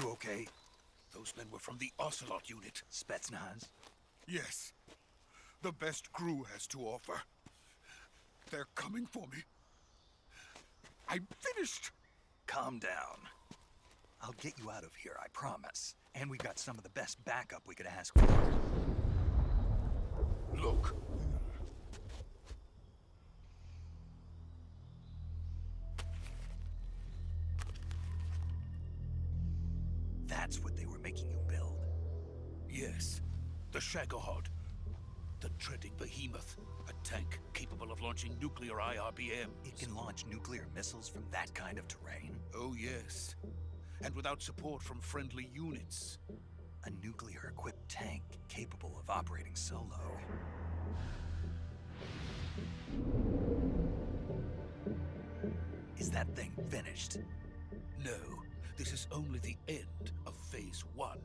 You okay? Those men were from the Ocelot unit. Spetsnaz? Yes. The best crew has to offer. They're coming for me. I'm finished. Calm down. I'll get you out of here, I promise. And we've got some of the best backup we could ask for. Look. That's what they were making you build? Yes. The Shagohod. The treading behemoth. A tank capable of launching nuclear IRBMs. It can launch nuclear missiles from that kind of terrain? Oh, yes. And without support from friendly units. A nuclear-equipped tank capable of operating solo. Is that thing finished? No, this is only the end of Phase 1.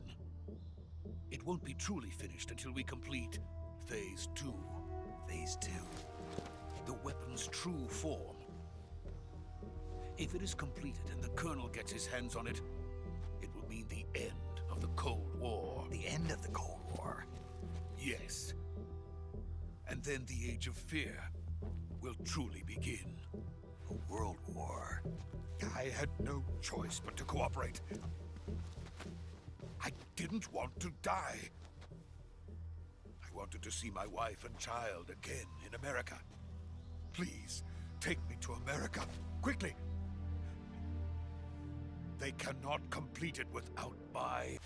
It won't be truly finished until we complete Phase 2. Phase 2? The weapon's true form. If it is completed and the Colonel gets his hands on it, it will mean the end of the Cold War. The end of the Cold War? Yes. And then the Age of Fear will truly begin. A world war? I had no choice but to cooperate. I didn't want to die. I wanted to see my wife and child again in America. Please, take me to America, quickly. They cannot complete it without my...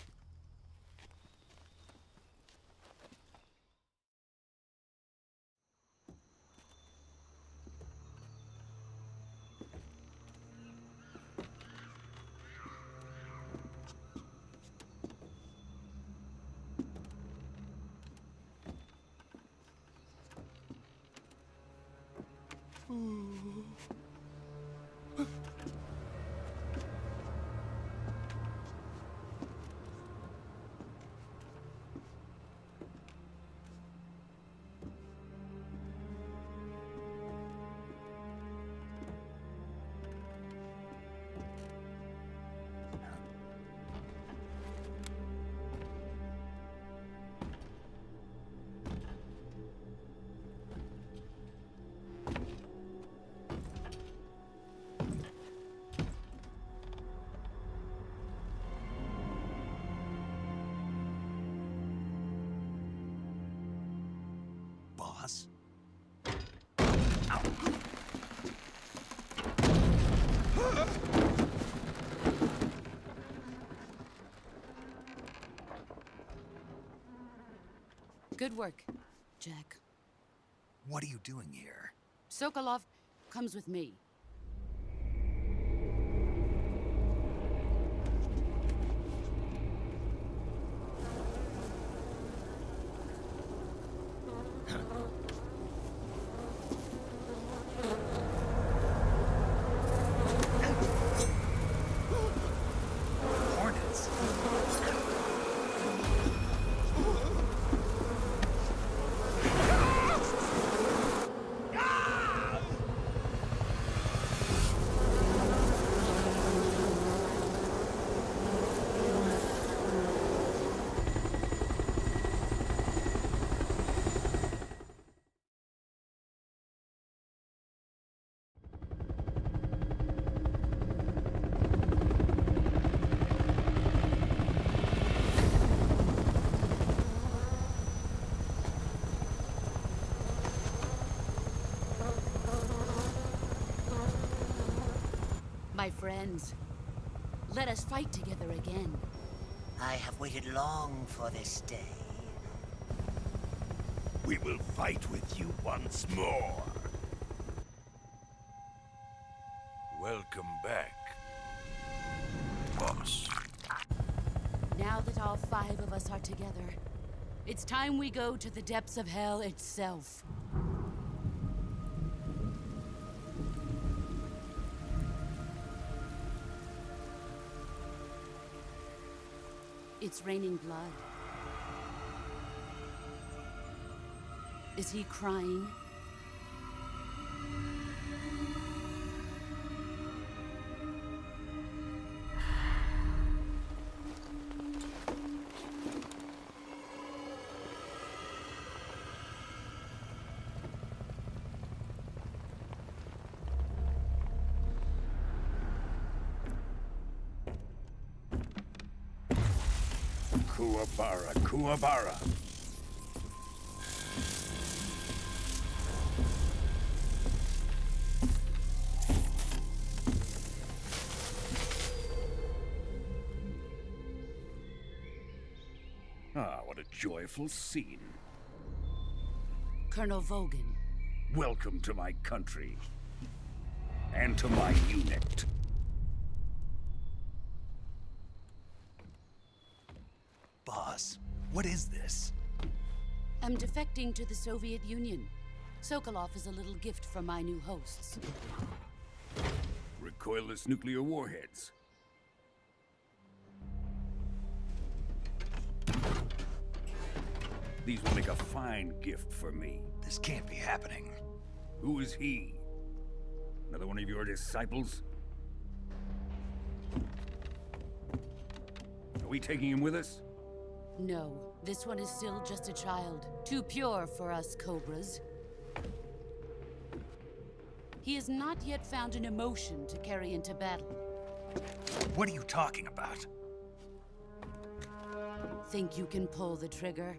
Boss? Good work, Jack. What are you doing here? Sokolov comes with me. Hornets? My friends, let us fight together again. I have waited long for this day. We will fight with you once more. Welcome back, boss. Now that all 5 of us are together, it's time we go to the depths of hell itself. It's raining blood. Is he crying? Kuwabara, Kuwabara. Ah, what a joyful scene. Colonel Vogan. Welcome to my country. And to my unit. Boss, what is this? I'm defecting to the Soviet Union. Sokolov is a little gift from my new hosts. Recoilless nuclear warheads. These will make a fine gift for me. This can't be happening. Who is he? Another one of your disciples? Are we taking him with us? No, this one is still just a child. Too pure for us Cobras. He has not yet found an emotion to carry into battle. What are you talking about? Think you can pull the trigger?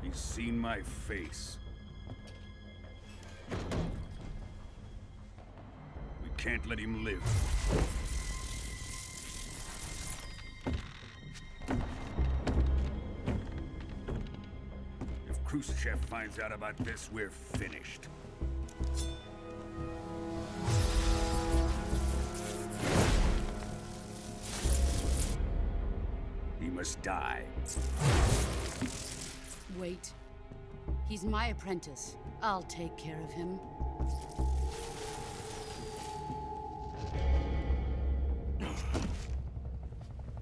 He's seen my face. We can't let him live. If Khrushchev finds out about this, we're finished. He must die. Wait. He's my apprentice. I'll take care of him.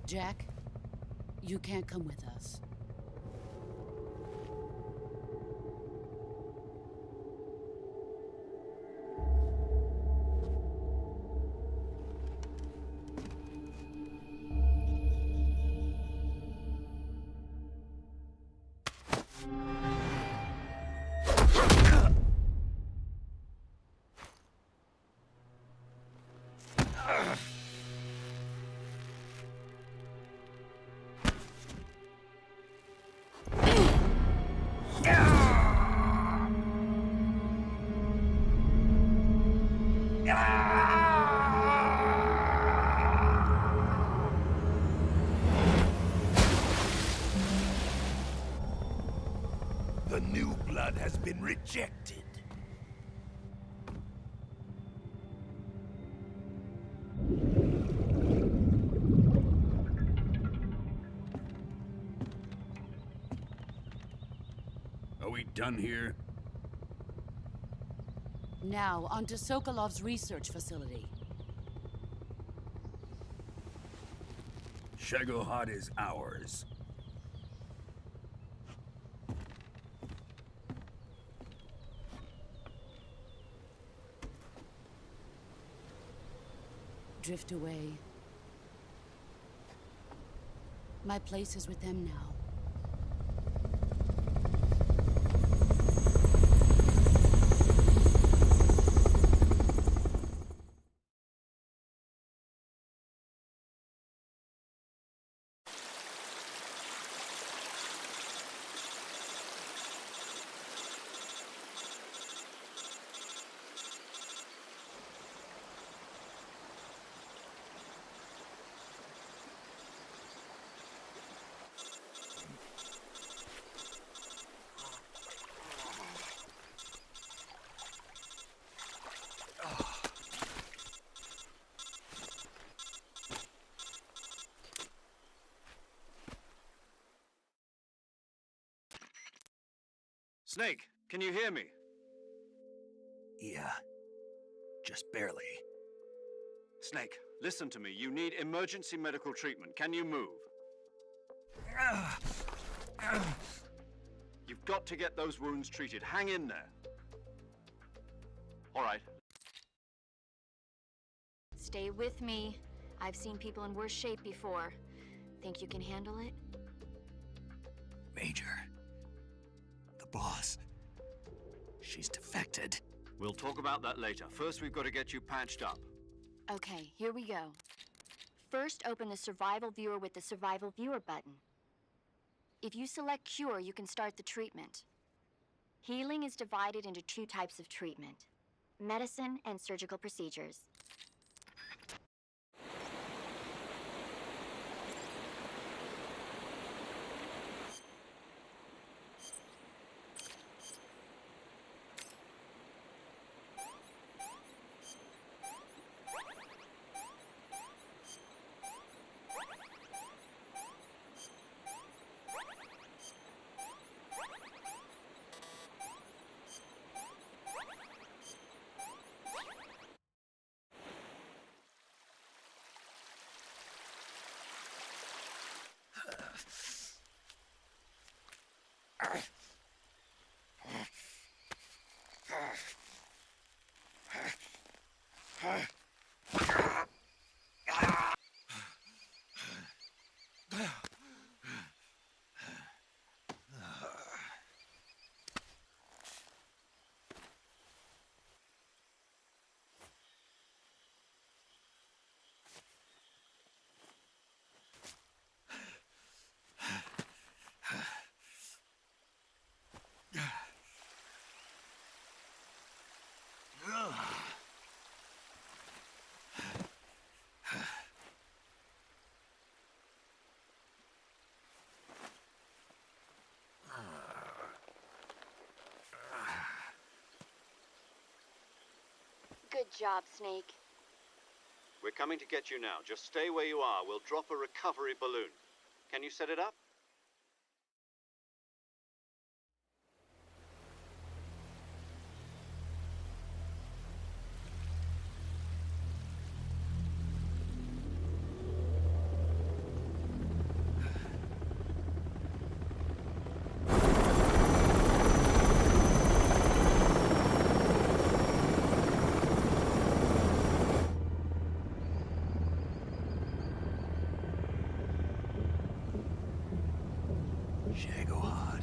Jack, you can't come with us. The new blood has been rejected. Are we done here? Now, onto Sokolov's research facility. Shagohod is ours. Drift away. My place is with them now. Snake, can you hear me? Yeah, just barely. Snake, listen to me. You need emergency medical treatment. Can you move? You've got to get those wounds treated. Hang in there. All right. Stay with me. I've seen people in worse shape before. Think you can handle it? Major. The boss. She's defected. We'll talk about that later. First, we've got to get you patched up. Okay, here we go. First, open the Survival Viewer with the Survival Viewer button. If you select Cure, you can start the treatment. Healing is divided into two types of treatment: medicine and surgical procedures. Good job, Snake. We're coming to get you now. Just stay where you are. We'll drop a recovery balloon. Can you set it up? Shagohod.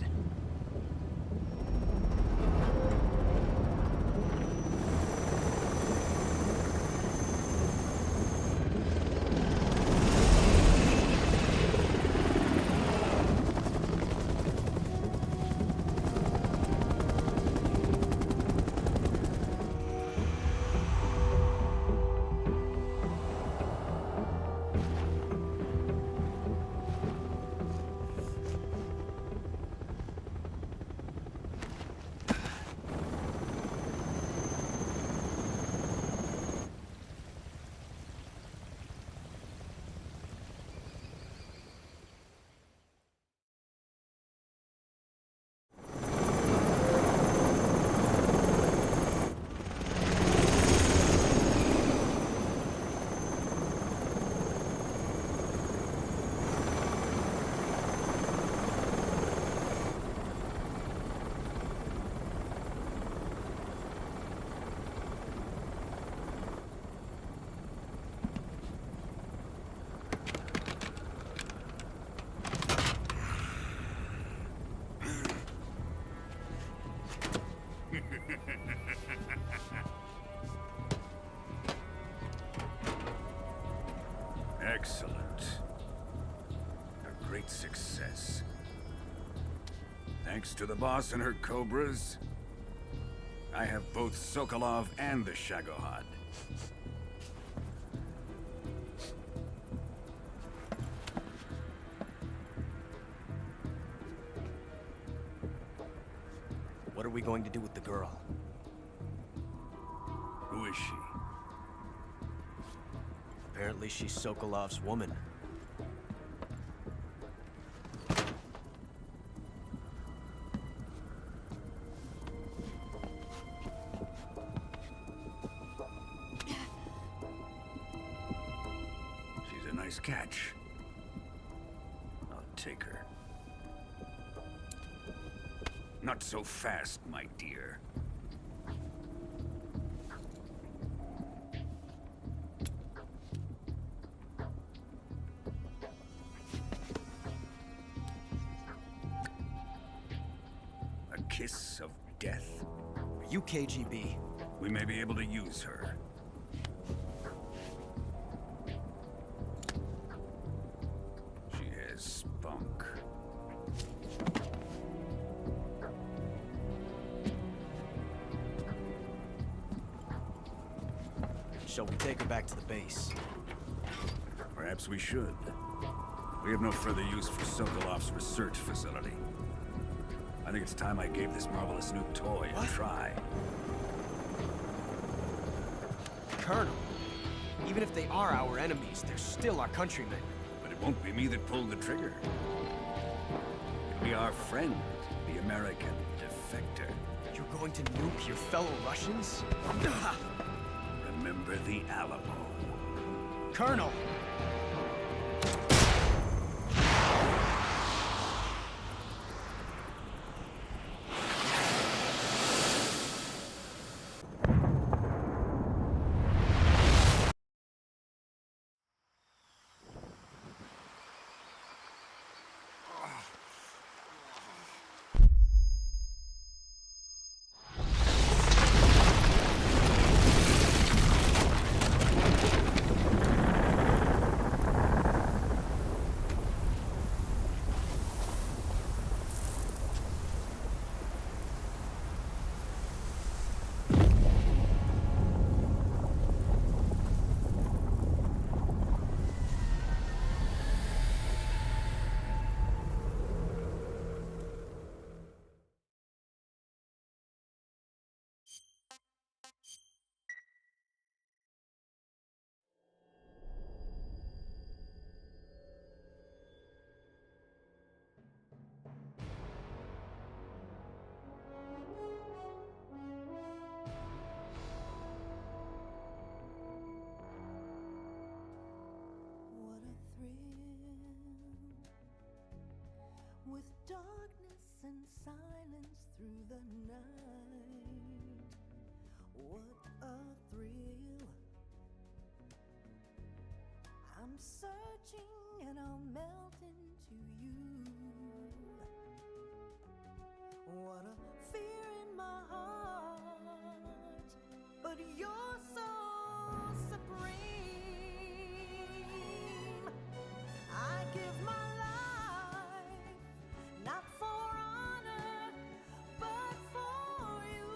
Excellent. A great success. Thanks to the boss and her cobras, I have both Sokolov and the Shagohod. What are we going to do with the girl? Who is she? Apparently she's Sokolov's woman. She's a nice catch. I'll take her. Not so fast, my dear. kiss of death? Are you KGB? We may be able to use her. She has spunk. Shall we take her back to the base? Perhaps we should. We have no further use for Sokolov's research facility. I think it's time I gave this marvelous new toy a try. Colonel, even if they are our enemies, they're still our countrymen. But it won't be me that pulled the trigger. It'll be our friend, the American defector. You're going to nuke your fellow Russians? Remember the Alamo. Colonel! With darkness and silence through the night, what a thrill. I'm searching and I'll melt into you. What a fear in my heart, but you're so supreme. I give my life, not for honor, but for you.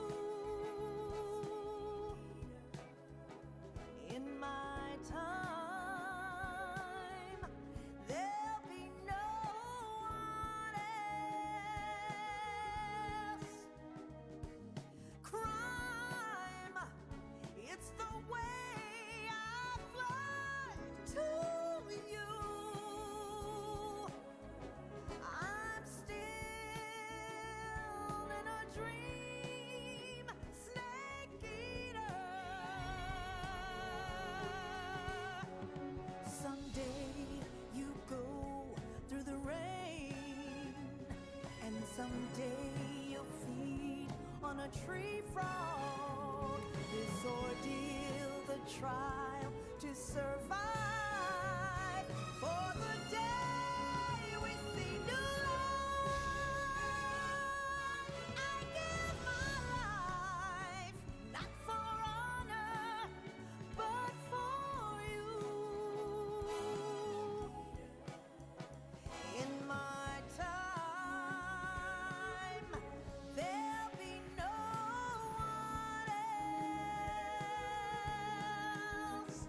In my time, there'll be no one else. Crime, it's the way I fly to you. I'm still in a dream, snake eater. Someday you go through the rain, and someday you'll feed on a tree frog. This ordeal, the trial to survive for the day we see new light. I give my life, not for honor, but for you. In my time, there'll be no one else.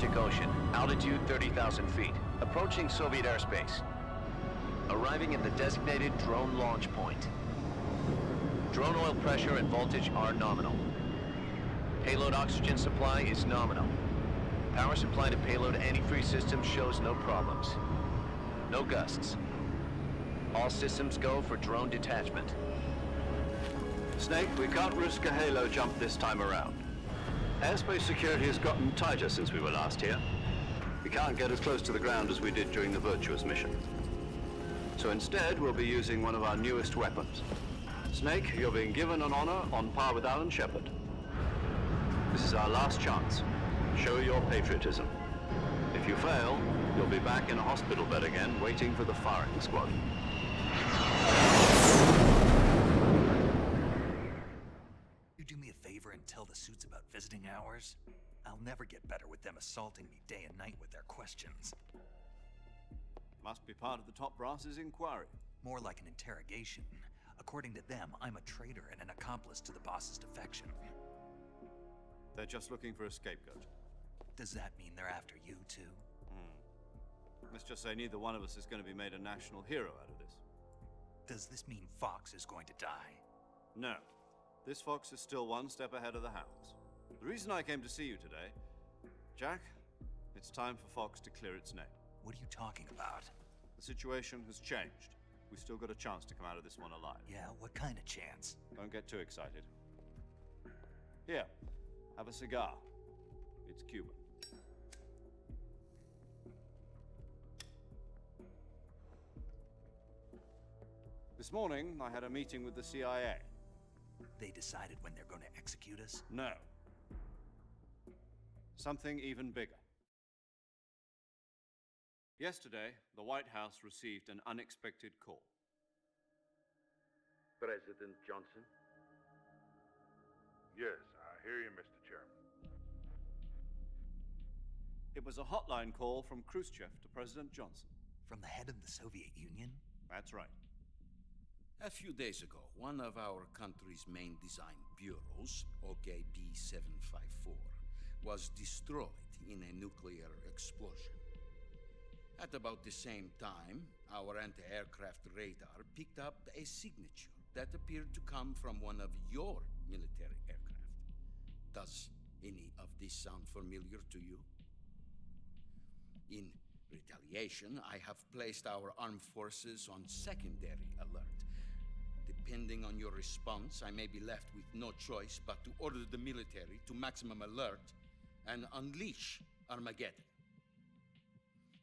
Arctic Ocean, altitude 30,000 feet, approaching Soviet airspace. Arriving at the designated drone launch point. Drone oil pressure and voltage are nominal. Payload oxygen supply is nominal. Power supply to payload antifreeze system shows no problems. No gusts. All systems go for drone detachment. Snake, we can't risk a halo jump this time around. Airspace security has gotten tighter since we were last here. We can't get as close to the ground as we did during the Virtuous mission. So instead, we'll be using one of our newest weapons. Snake, you're being given an honor on par with Alan Shepard. This is our last chance. Show your patriotism. If you fail, you'll be back in a hospital bed again, waiting for the firing squad. You do me a favor and tell the suits about visiting hours? I'll never get better with them assaulting me day and night with their questions. Must be part of the top brass's inquiry. More like an interrogation. According to them, I'm a traitor and an accomplice to the boss's defection. They're just looking for a scapegoat. Does that mean they're after you, too? Let's just say neither one of us is going to be made a national hero out of this. Does this mean Fox is going to die? No. This Fox is still one step ahead of the Hounds. The reason I came to see you today, Jack, it's time for Fox to clear its name. What are you talking about? The situation has changed. We've still got a chance to come out of this one alive. Yeah, what kind of chance? Don't get too excited. Here, have a cigar. It's Cuban. This morning, I had a meeting with the CIA. They decided when they're going to execute us? No. Something even bigger. Yesterday, the White House received an unexpected call. President Johnson? Yes, I hear you, Mr. Chairman. It was a hotline call from Khrushchev to President Johnson. From the head of the Soviet Union? That's right. A few days ago, one of our country's main design bureaus, OKB 754, was destroyed in a nuclear explosion. At about the same time, our anti-aircraft radar picked up a signature that appeared to come from one of your military aircraft. Does any of this sound familiar to you? In retaliation, I have placed our armed forces on secondary alert. Depending on your response, I may be left with no choice but to order the military to maximum alert and unleash Armageddon.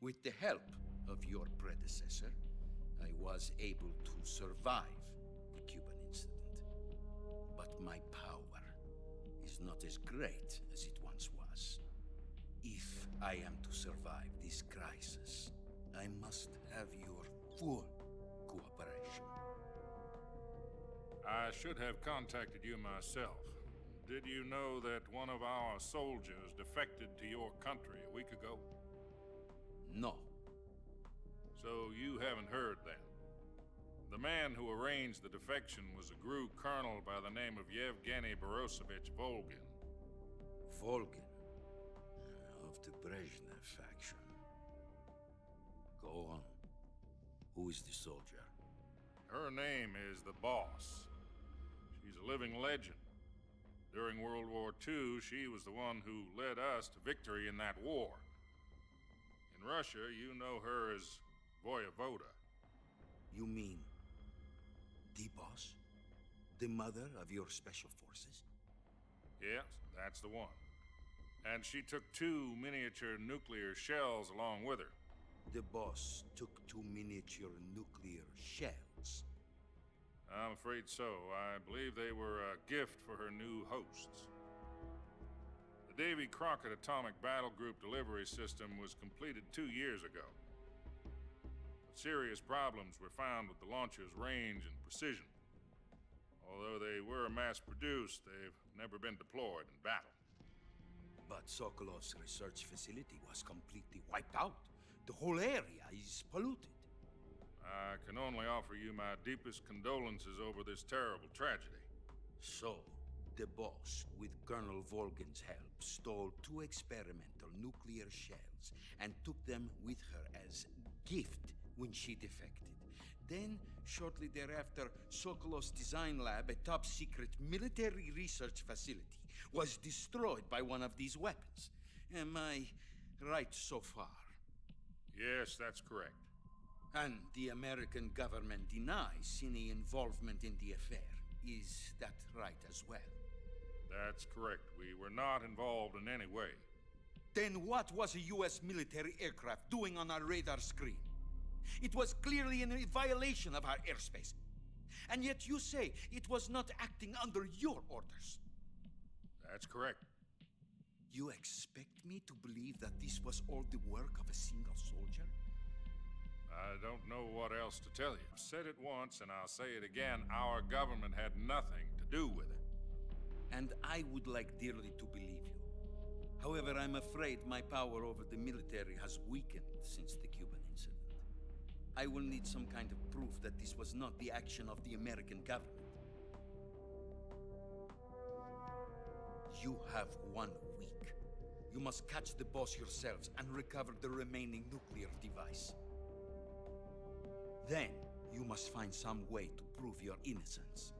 With the help of your predecessor, I was able to survive the Cuban incident. But my power is not as great as it once was. If I am to survive this crisis, I must have your full cooperation. I should have contacted you myself. Did you know that one of our soldiers defected to your country a week ago? No. So you haven't heard then. The man who arranged the defection was a GRU colonel by the name of Yevgeny Borosovich Volgin. Volgin? Of the Brezhnev faction. Go on. Who is the soldier? Her name is the Boss. She's a living legend. During World War II, she was the one who led us to victory in that war. In Russia, you know her as Voyevoda. You mean the Boss? The mother of your special forces? Yes, that's the one. And she took 2 miniature nuclear shells along with her. The Boss took 2 miniature nuclear shells? I'm afraid so. I believe they were a gift for her new hosts. The Davy Crockett Atomic Battle Group delivery system was completed 2 years ago. But serious problems were found with the launcher's range and precision. Although they were mass-produced, they've never been deployed in battle. But Sokolov's research facility was completely wiped out. The whole area is polluted. I can only offer you my deepest condolences over this terrible tragedy. So, the Boss, with Colonel Volgin's help, stole 2 experimental nuclear shells and took them with her as gift when she defected. Then, shortly thereafter, Sokolov's design lab, a top-secret military research facility, was destroyed by one of these weapons. Am I right so far? Yes, that's correct. And the American government denies any involvement in the affair. Is that right as well? That's correct. We were not involved in any way. Then what was a U.S. military aircraft doing on our radar screen? It was clearly in a violation of our airspace. And yet you say it was not acting under your orders. That's correct. You expect me to believe that this was all the work of a single soldier? I don't know what else to tell you. I've said it once and I'll say it again. Our government had nothing to do with it. And I would like dearly to believe you. However, I'm afraid my power over the military has weakened since the Cuban incident. I will need some kind of proof that this was not the action of the American government. You have 1 week. You must catch the boss yourselves and recover the remaining nuclear device. Then, you must find some way to prove your innocence.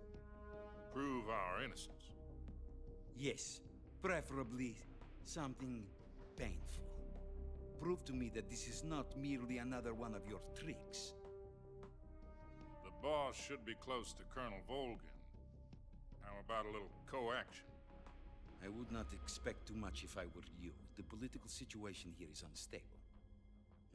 Prove our innocence? Yes, preferably something painful. Prove to me that this is not merely another one of your tricks. The boss should be close to Colonel Volgin. How about a little co-action? I would not expect too much if I were you. The political situation here is unstable.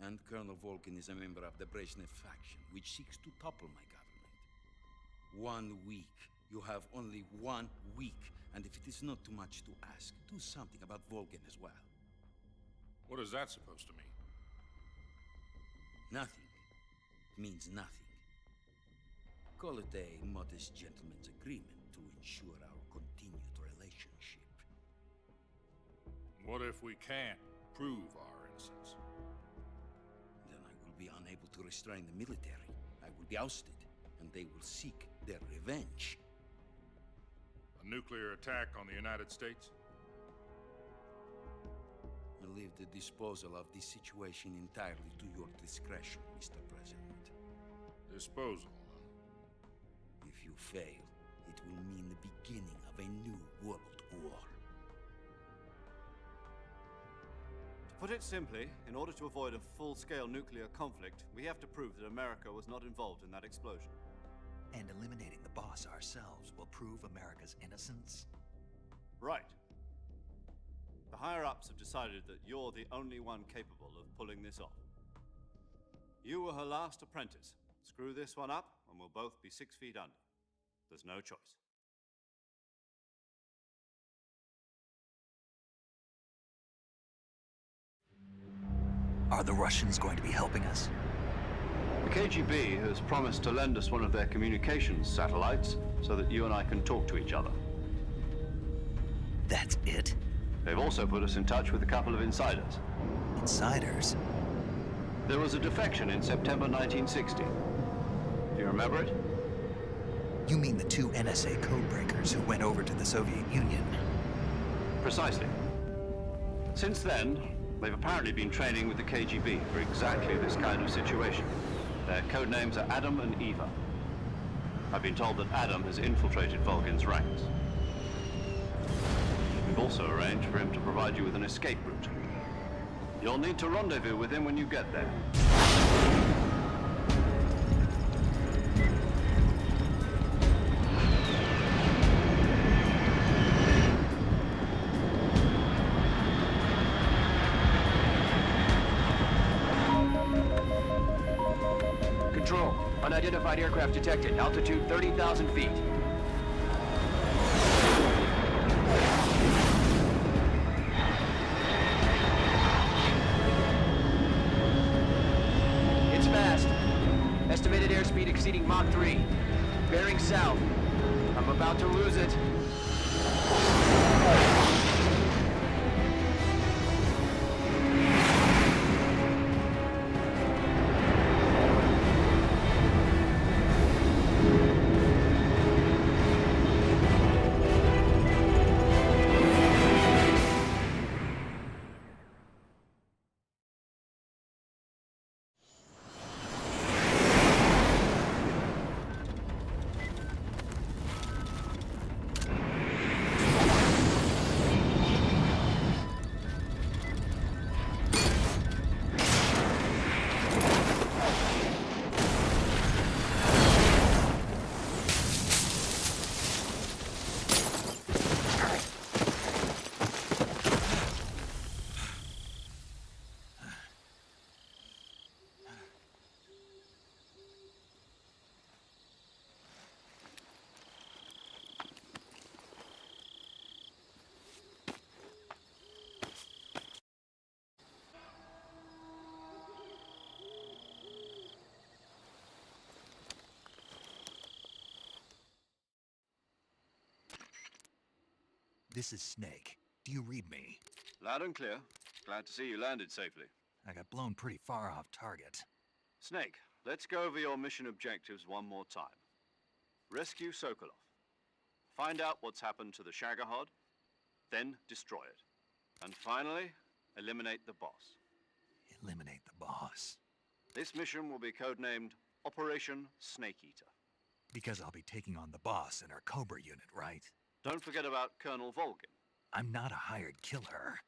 And Colonel Volgin is a member of the Brezhnev faction, which seeks to topple my government. 1 week. You have only 1 week. And if it is not too much to ask, do something about Volgin as well. What is that supposed to mean? Nothing. It means nothing. Call it a modest gentleman's agreement to ensure our continued relationship. What if we can't prove our innocence? Then I will be unable to restrain the military. I will be ousted, and they will seek their revenge. A nuclear attack on the United States? I leave the disposal of this situation entirely to your discretion, Mr. President. Disposal, If you fail, it will mean the beginning of a new world war. To put it simply, in order to avoid a full-scale nuclear conflict, we have to prove that America was not involved in that explosion. And eliminating the boss ourselves will prove America's innocence? Right. The higher-ups have decided that you're the only one capable of pulling this off. You were her last apprentice. Screw this one up, and we'll both be 6 feet under. There's no choice. Are the Russians going to be helping us? The KGB has promised to lend us one of their communications satellites so that you and I can talk to each other. That's it? They've also put us in touch with a couple of insiders. Insiders? There was a defection in September 1960. Do you remember it? You mean the 2 NSA codebreakers who went over to the Soviet Union? Precisely. Since then, they've apparently been training with the KGB for exactly this kind of situation. Their code names are Adam and Eva. I've been told that Adam has infiltrated Volgin's ranks. We've also arranged for him to provide you with an escape route. You'll need to rendezvous with him when you get there. Control. Unidentified aircraft detected. Altitude 30,000 feet. It's fast. Estimated airspeed exceeding Mach 3. Bearing south. I'm about to lose it. This is Snake. Do you read me? Loud and clear. Glad to see you landed safely. I got blown pretty far off target. Snake, let's go over your mission objectives one more time. Rescue Sokolov. Find out what's happened to the Shagohod, then destroy it. And finally, eliminate the boss. Eliminate the boss. This mission will be codenamed Operation Snake Eater. Because I'll be taking on the boss in our Cobra unit, right? Don't forget about Colonel Volgin. I'm not a hired killer.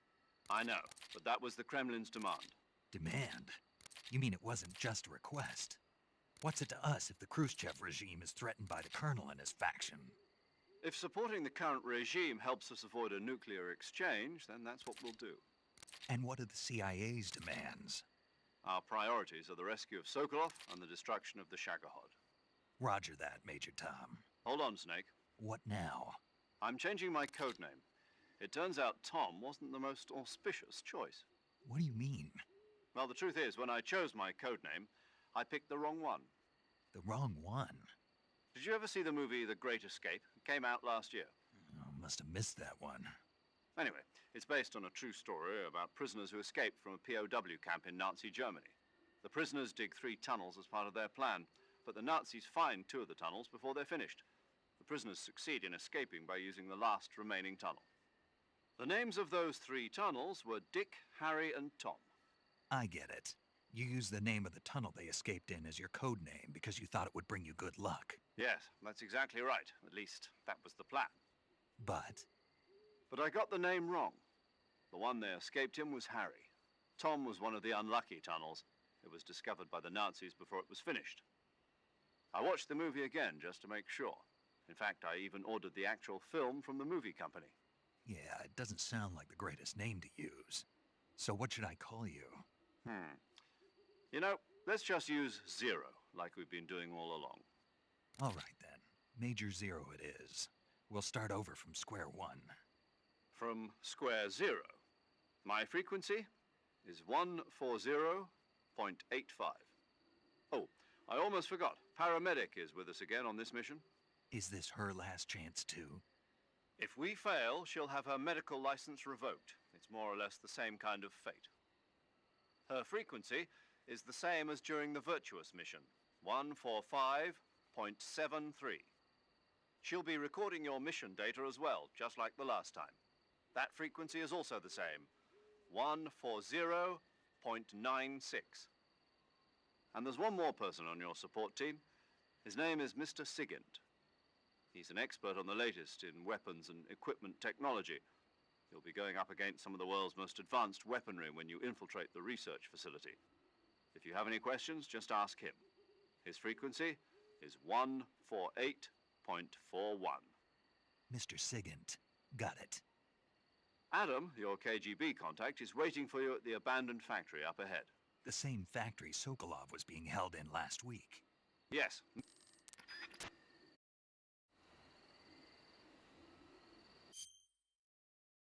I know, but that was the Kremlin's demand. Demand? You mean it wasn't just a request? What's it to us if the Khrushchev regime is threatened by the Colonel and his faction? If supporting the current regime helps us avoid a nuclear exchange, then that's what we'll do. And what are the CIA's demands? Our priorities are the rescue of Sokolov and the destruction of the Shagohod. Roger that, Major Tom. Hold on, Snake. What now? I'm changing my codename. It turns out Tom wasn't the most auspicious choice. What do you mean? Well, the truth is, when I chose my codename, I picked the wrong one. The wrong one? Did you ever see the movie The Great Escape? It came out last year. Oh, must have missed that one. Anyway, it's based on a true story about prisoners who escaped from a POW camp in Nazi Germany. The prisoners dig 3 tunnels as part of their plan, but the Nazis find 2 of the tunnels before they're finished. The prisoners succeed in escaping by using the last remaining tunnel. The names of those 3 tunnels were Dick, Harry, and Tom. I get it. You used the name of the tunnel they escaped in as your code name because you thought it would bring you good luck. Yes, that's exactly right. At least, that was the plan. But I got the name wrong. The one they escaped in was Harry. Tom was one of the unlucky tunnels. It was discovered by the Nazis before it was finished. I watched the movie again just to make sure. In fact, I even ordered the actual film from the movie company. yeah, it doesn't sound like the greatest name to use. So what should I call you? You know, let's just use Zero, like we've been doing all along. All right then. Major Zero it is. We'll start over from square one. From square 0. My frequency is 140.85. Oh, I almost forgot. Paramedic is with us again on this mission. Is this her last chance too? If we fail, she'll have her medical license revoked. It's more or less the same kind of fate. Her frequency is the same as during the Virtuous mission, 145.73. She'll be recording your mission data as well, just like the last time. That frequency is also the same, 140.96. And there's one more person on your support team. His name is Mr. Sigint. He's an expert on the latest in weapons and equipment technology. You'll be going up against some of the world's most advanced weaponry when you infiltrate the research facility. If you have any questions, just ask him. His frequency is 148.41. Mr. Sigint. Got it. Adam, your KGB contact, is waiting for you at the abandoned factory up ahead. The same factory Sokolov was being held in last week. Yes.